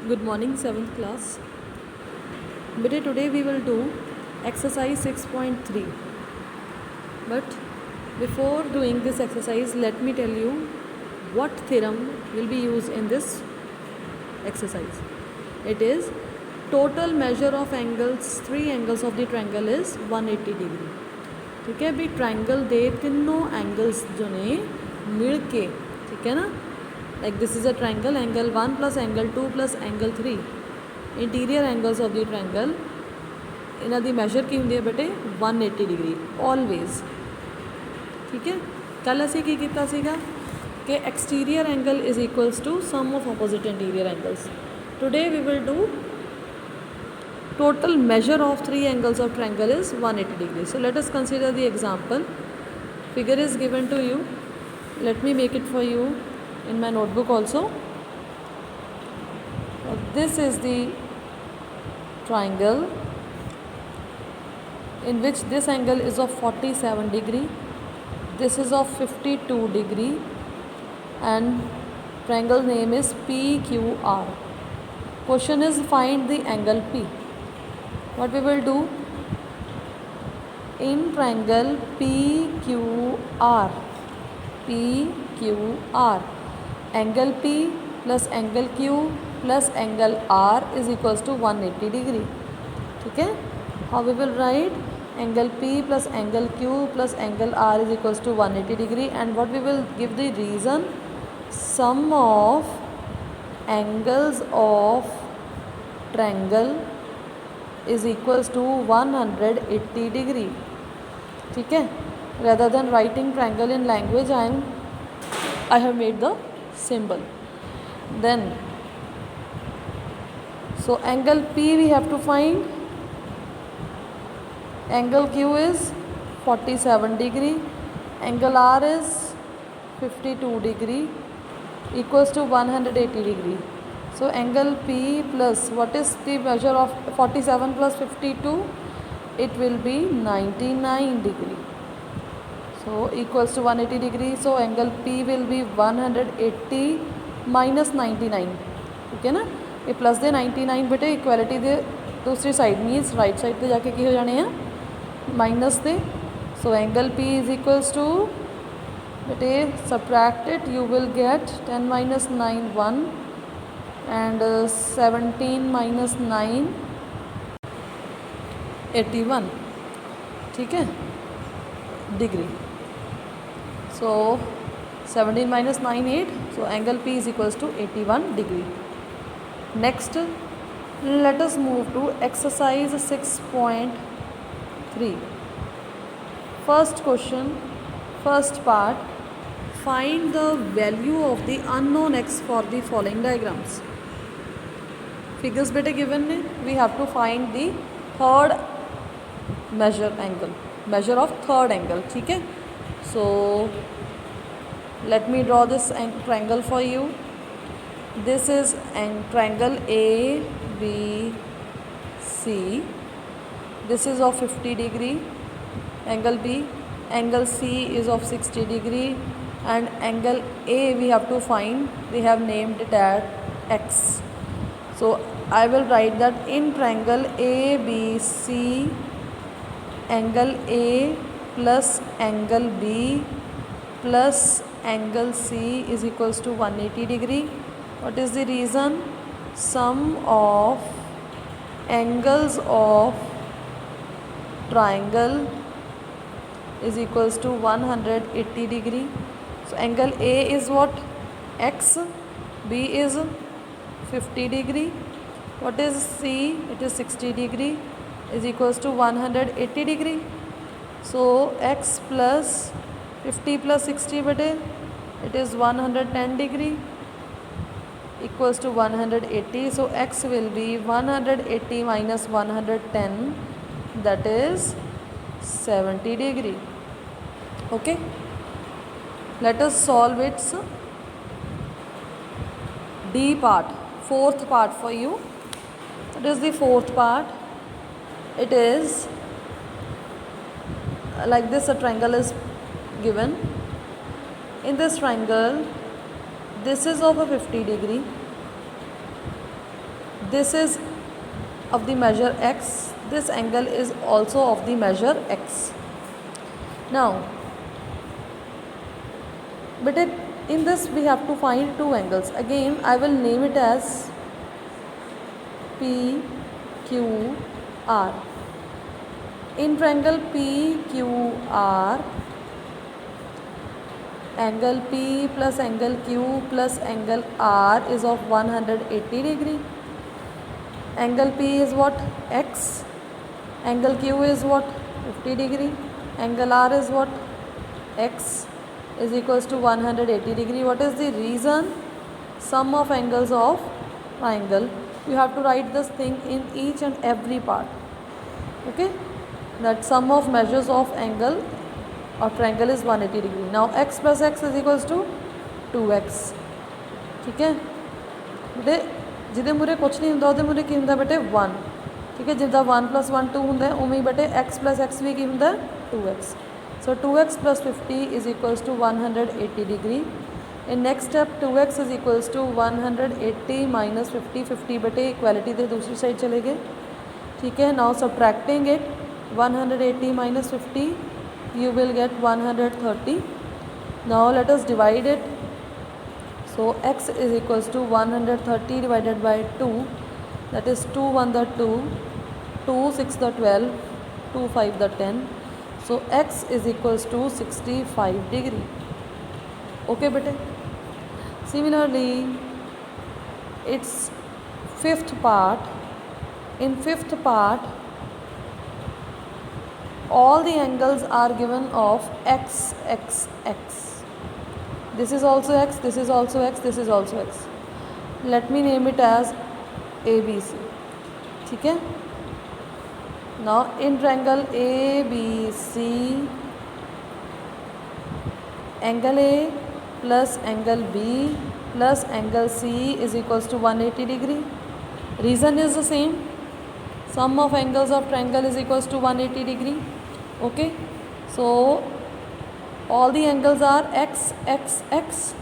Good morning, 7th class. Beta, today we will do exercise 6.3. But before doing this exercise, let me tell you what theorem will be used in this exercise. It is total measure of angles, three angles of the triangle is 180 degree. ठीक है, भी triangle दे तीनों angles जो ने मिल के, ठीक है ना, like this is a triangle, angle 1 plus angle 2 plus angle 3 interior angles of the triangle इन्हों की मैजर की होंगी है बेटे 180 डिग्री ऑलवेज। ठीक है, कल असी की किया सीगा कि exterior angle is equals to sum of opposite interior angles. Today we will do total measure of three angles of triangle is 180 degrees. So let us consider the example. Figure is given to you. Let me make it for you in my notebook also. This is the triangle in which this angle is of 47 degree, this is of 52 degree, and triangle name is PQR. Question is find the angle P. What we will do in triangle PQR, angle P plus angle Q plus angle R is equals to 180 degree. ठीक है, how we will write angle P plus angle Q plus angle R is equals to 180 degree, and what we will give the reason, sum of angles of triangle is equals to 180 degree. ठीक है, rather than writing triangle in language I have made the symbol. Then so angle P we have to find, angle Q is 47 degree, angle R is 52 degree equals to 180 degree. So angle P plus what is the measure of 47 plus 52? It will be 99 degree. So equals to 180 degree. So angle P will be 180 minus 99. ठीक है ना, ये plus दे 99 बेटे equality दे दूसरी side means right side पे जाके की हो जाने हैं माइनस दे. So angle P is equals to beta subtract it, you will get 10 minus 9 1 and 17 minus 9 81. ठीक है, degree. So 17 minus 9 8. So angle P is equals to 81 degree. Next let us move to exercise 6.3. First question, first part, find the value of the unknown x for the following diagrams. Figures better given, we have to find the third measure angle, measure of third angle. ठीक है, so let me draw this triangle for you. This is triangle ABC. This is of 50 degree. Angle B, angle C is of 60 degree, and angle A we have to find, we have named it as X. So I will write that in triangle ABC, angle A plus angle B plus angle C is equals to 180 degree. What is the reason? Sum of angles of triangle is equals to 180 degree. So angle A is what? X. B is 50 degree. What is C? It is 60 degree is equals to 180 degree. So X plus 50 plus 60 bete, it is 110 degree equals to 180. So X will be 180 minus 110, that is 70 degree. Okay, let us solve its D part, fourth part for you. What is the fourth part? It is like this, a triangle is given. In this triangle, this is of a 50 degree, this is of the measure x, this angle is also of the measure x. Now but in this we have to find two angles. Again I will name it as P Q R. In triangle P Q R, angle P plus angle Q plus angle R is of 180 degree. Angle P is what? X. Angle Q is what? 50 degree. Angle R is what? X is equals to 180 degree. What is the reason? Sum of angles of triangle. You have to write this thing in each and every part. Okay? That sum of measures of angle of triangle is 180 degree. Now x plus x is equals to 2x. ठीक है बेटे जिदे मुरे कुछ नहीं होंगे मुरे की होंगे बेटे 1. ठीक है जिदा 1 plus 1 2 होंगे उमें बेटे x plus x भी की होंगे 2x. So 2x plus 50 is equals to 180 degree. In next step 2x is equals to 180 minus 50. 50 बेटे इक्वालिटी दे दूसरी साइड चले गए. ठीक है. Now subtracting it 180 minus 50 you will get 130. Now let us divide it. So x is equals to 130 divided by 2, that is 2 1 the 2, 2 6 the 12, 2 5 the 10. So x is equals to 65 degree. Okay bete. Similarly its fifth part. In fifth part all the angles are given of x x x. This is also x, this is also x, this is also x. Let me name it as ABC. ठीक है. Now in triangle ABC, angle A plus angle B plus angle C is equals to 180 degree. Reason is the same. Sum of angles of triangle is equals to 180 degree. Okay, so all the angles are x x x.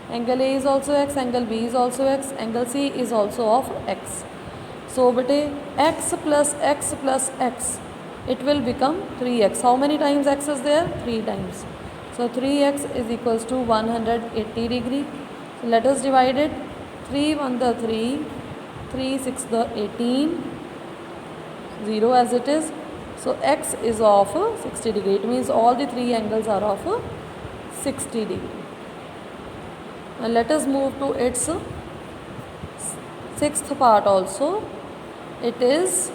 Angle A is also x, angle B is also x, angle C is also of x. So bete x plus x plus x, it will become 3x. How many times x is there? 3 times. So 3x is equals to 180 degree. So let us divide it. 3 1 the 3, 3 6 the 18, 0 as it is. So x is of 60 degree. It means all the three angles are of 60 degree. Now let us move to its sixth part also. It is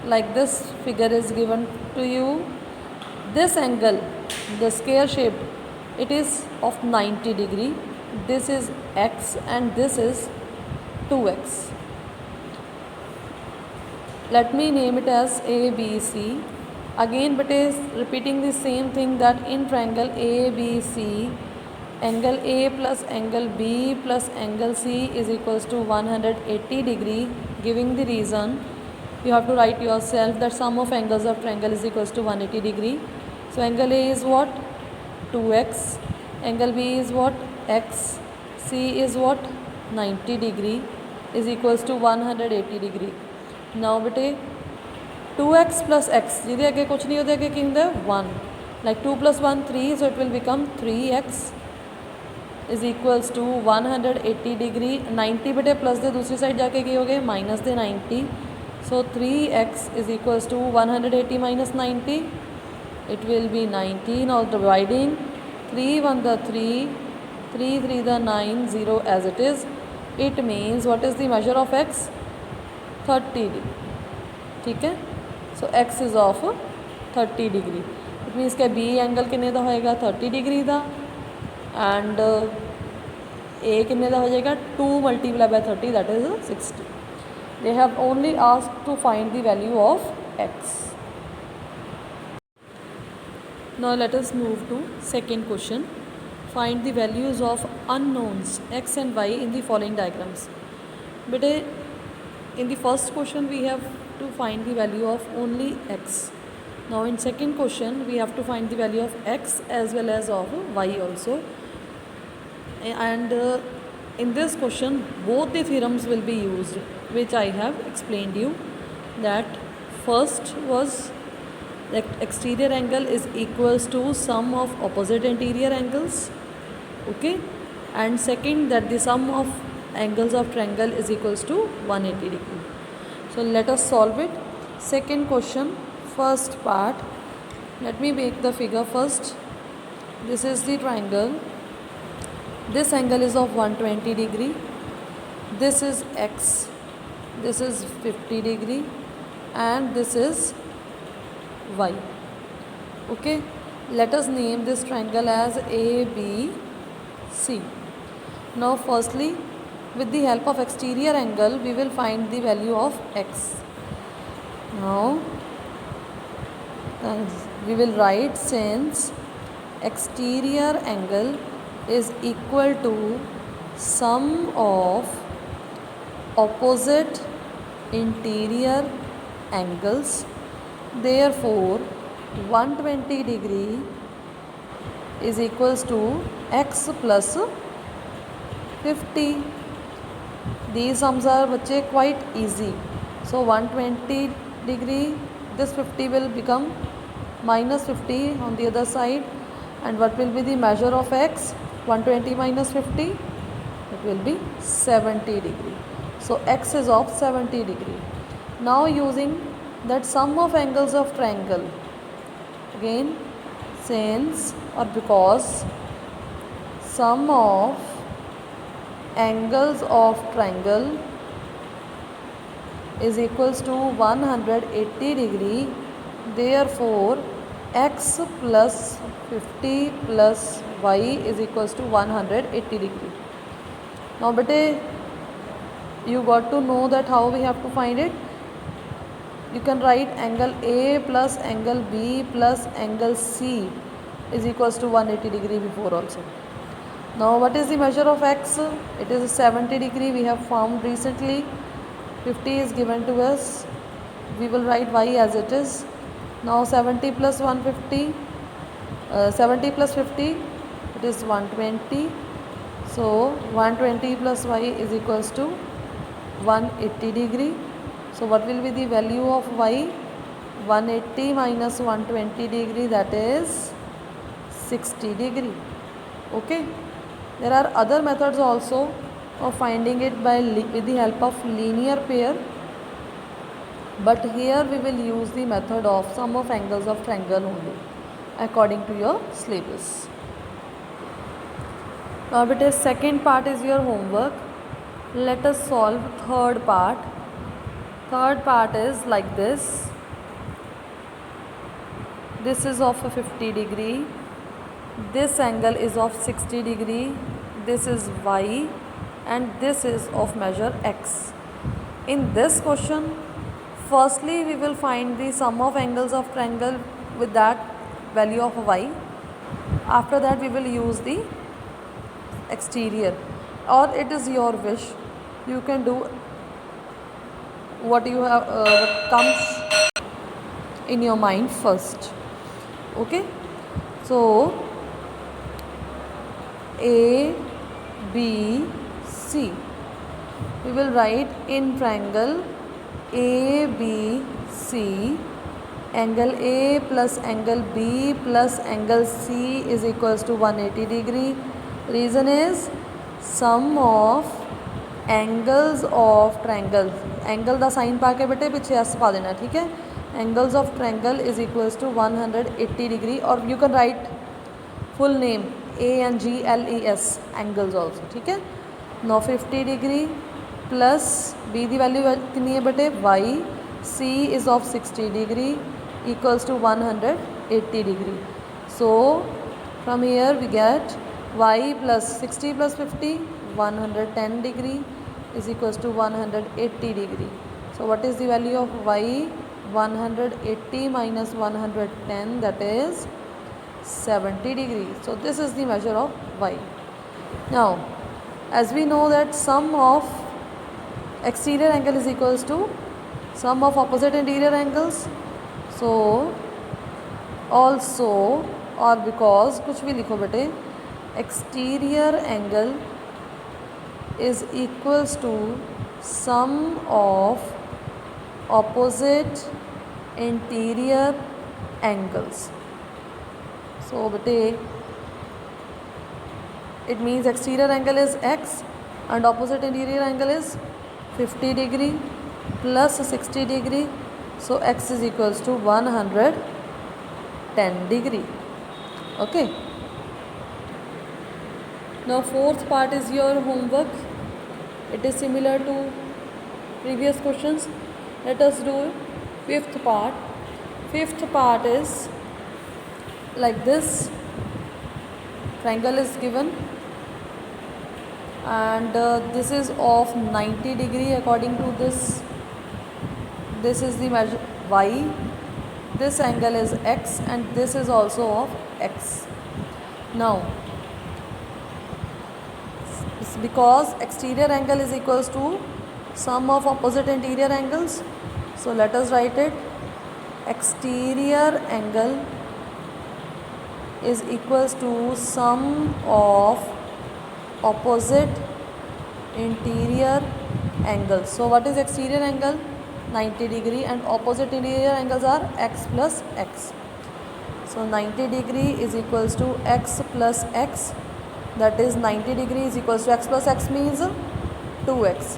like this figure is given to you. This angle, the square shape, it is of 90 degree. This is x and this is 2x. Let me name it as ABC. Again but is repeating the same thing, that in triangle ABC, angle A plus angle B plus angle C is equals to 180 degree. Giving the reason, you have to write yourself that sum of angles of triangle is equals to 180 degree. So angle A is what? 2x. Angle B is what? X. C is what? 90 degree is equals to 180 degree. Now bete 2x plus x, जिधे आगे कुछ नहीं होता आगे क्या होता है 1. Like 2 plus 1 3, so it will become 3x is equals to 180 degree. 90 बटे plus दे दूसरी साइड जाके क्या हो गए minus they 90. So 3x is equals to 180 minus 90, it will be 90. Now dividing 3 1 the 3, 3 3 the 9, 0 as it is. It means what is the measure of x? 30 degree. ठीक है. So x is of 30 degree. It means कि B angle कितने दा होएगा 30 degree दा, and A कितने दा हो जाएगा 2 multiplied by 30, that is 60. They have only asked to find the value of x. Now let us move to second question. Find the values of unknowns x and y in the following diagrams. But in the first question we have to find the value of only x. Now in second question we have to find the value of x as well as of y also. And in this question both the theorems will be used, which I have explained you. That first was that exterior angle is equals to sum of opposite interior angles, okay, and second that the sum of angles of triangle is equals to 180 degree. So let us solve it. Second question, first part, let me make the figure first. This is the triangle. This angle is of 120 degree. This is x. This is 50 degree, and this is y. Okay, let us name this triangle as ABC. Now firstly, with the help of exterior angle we will find the value of x. Now we will write, since exterior angle is equal to sum of opposite interior angles, therefore 120 degree is equals to x plus 50. These sums are बच्चे quite easy. So 120 degree, this 50 will become minus 50 on the other side, and what will be the measure of x? 120 minus 50, it will be 70 degree. So x is of 70 degree. Now using that sum of angles of triangle, again since or because sum of angles of triangle is equals to 180 degree, therefore x plus 50 plus y is equals to 180 degree. Now bete, you got to know that how we have to find it. You can write angle A plus angle B plus angle C is equals to 180 degree before also. Now what is the measure of x? It is 70 degree, we have found recently. 50 is given to us, we will write y as it is. Now 70 plus 150, 70 plus 50, it is 120. So 120 plus y is equals to 180 degree. So what will be the value of y? 180 minus 120 degree, that is 60 degree. Okay. There are other methods also of finding it with the help of linear pair, but here we will use the method of sum of angles of triangle only according to your syllabus. Now it is second part is your homework. Let us solve third part. Third part is like this. This is of a 50 degree. This angle is of 60 degree. This is y, and this is of measure x. In this question, firstly we will find the sum of angles of triangle with that value of y. After that we will use the exterior, or it is your wish, you can do what you have what comes in your mind first. Okay, so A, B, C. We will write in triangle A, B, C, angle A plus angle B plus angle C is equals to 180 degree. Reason is sum of angles of triangle. Angle दा sign पा के बेटे पीछे S पा देना, ठीक है. Angles of triangle is equals to 180 degree, or you can write full name ANGLES angles also, ठीक है. Now 50 degree plus B दी वैल्यू कितनी है बेटे y, C is of 60 degree equals to 180 degree. So from here we get y plus 60 plus 50, 110 degree is equals to 180 degree. So what is the value of y? 180 minus 110, that is 70 degree. So this is the measure of y. Now as we know that sum of exterior angle is equals to sum of opposite interior angles. So also or because कुछ भी लिखो बेटे, exterior angle is equals to sum of opposite interior angles. So bete it means exterior angle is x and opposite interior angle is 50 degree plus 60 degree. So x is equals to 110 degree. Okay. Now fourth part is your homework. It is similar to previous questions. Let us do fifth part. Fifth part is like this. Triangle is given and this is of 90 degree according to this. This is the measure y. This angle is x and this is also of x. Now because exterior angle is equals to sum of opposite interior angles, so let us write it. Exterior angle is equals to sum of opposite interior angles. So what is exterior angle? 90 degree and opposite interior angles are x plus x. So 90 degree is equals to x plus x, that is 90 degree is equals to x plus x means 2x.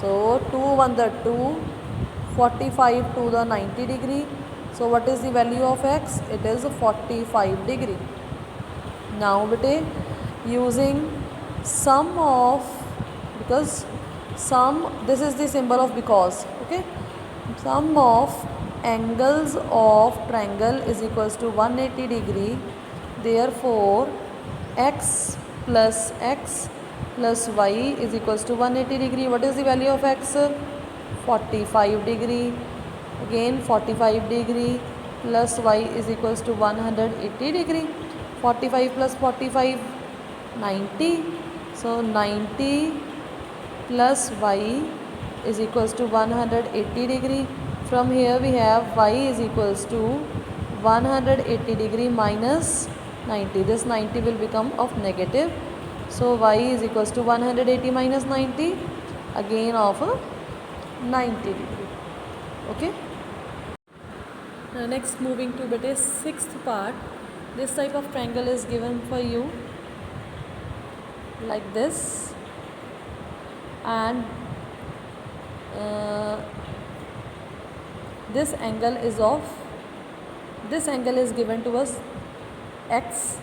So 2 1 the 2, 45 to the 90 degree. So what is the value of x? It is 45 degree. Now bete using sum of, because sum, this is the symbol of because, okay, sum of angles of triangle is equals to 180 degree. Therefore x plus y is equals to 180 degree. What is the value of x? 45 degree. Again 45 degree plus y is equals to 180 degree. 45 plus 45, 90. So 90 plus y is equals to 180 degree. From here we have y is equals to 180 degree minus 90. This 90 will become of negative. So y is equals to 180 minus 90, again of 90 degree. Okay. Next moving to bete sixth part. This type of triangle is given for you like this, and this angle is given to us x,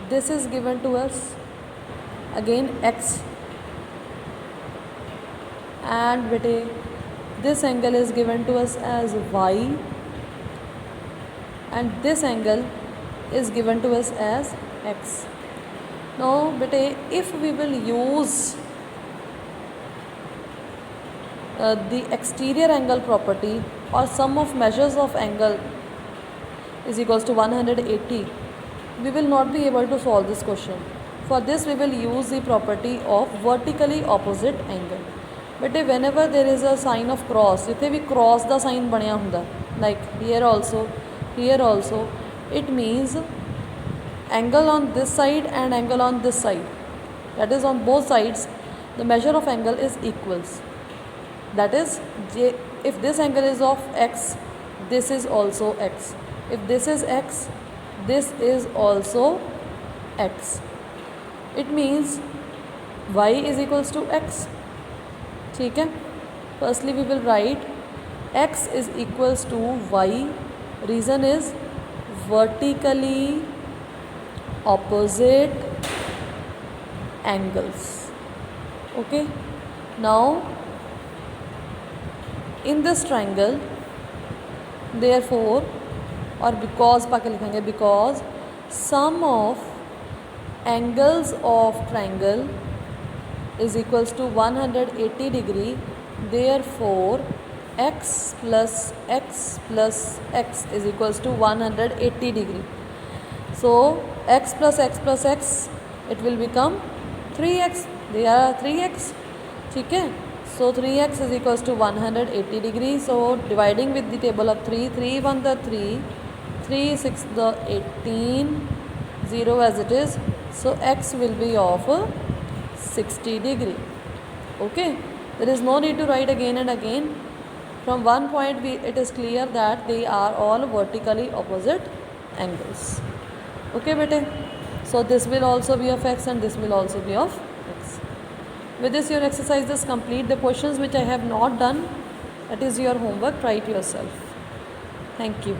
this is given to us again x, and bete this angle is given to us as y, and this angle is given to us as x. Now bete if we will use the exterior angle property, or sum of measures of angle is equals to 180, we will not be able to solve this question. For this we will use the property of vertically opposite angle. But whenever there is a sign of cross, if we cross the sign baniya hunda, like here also, it means angle on this side and angle on this side, that is on both sides the measure of angle is equals. That is, if this angle is of x, this is also x. If this is x, this is also x. It means y is equals to x. ठीक है. Firstly we will write x is equals to y. Reason is vertically opposite angles. Okay. Now in this triangle, therefore, or because पाके लिखेंगे, because sum of angles of triangle is equals to 180 degree. Therefore x plus x plus x is equals to 180 degree. So x plus x plus x, it will become 3x. There are 3x. ठीक है. So 3x is equals to 180 degree. So dividing with the table of 3, 3 1 the 3, 3 6 the 18, 0 as it is. So x will be of 60 degree. Okay, there is no need to write again and again. From one point it is clear that they are all vertically opposite angles. Okay bete, so this will also be of x and this will also be of x. With this your exercise is complete. The questions which I have not done, that is your homework, write yourself. Thank you.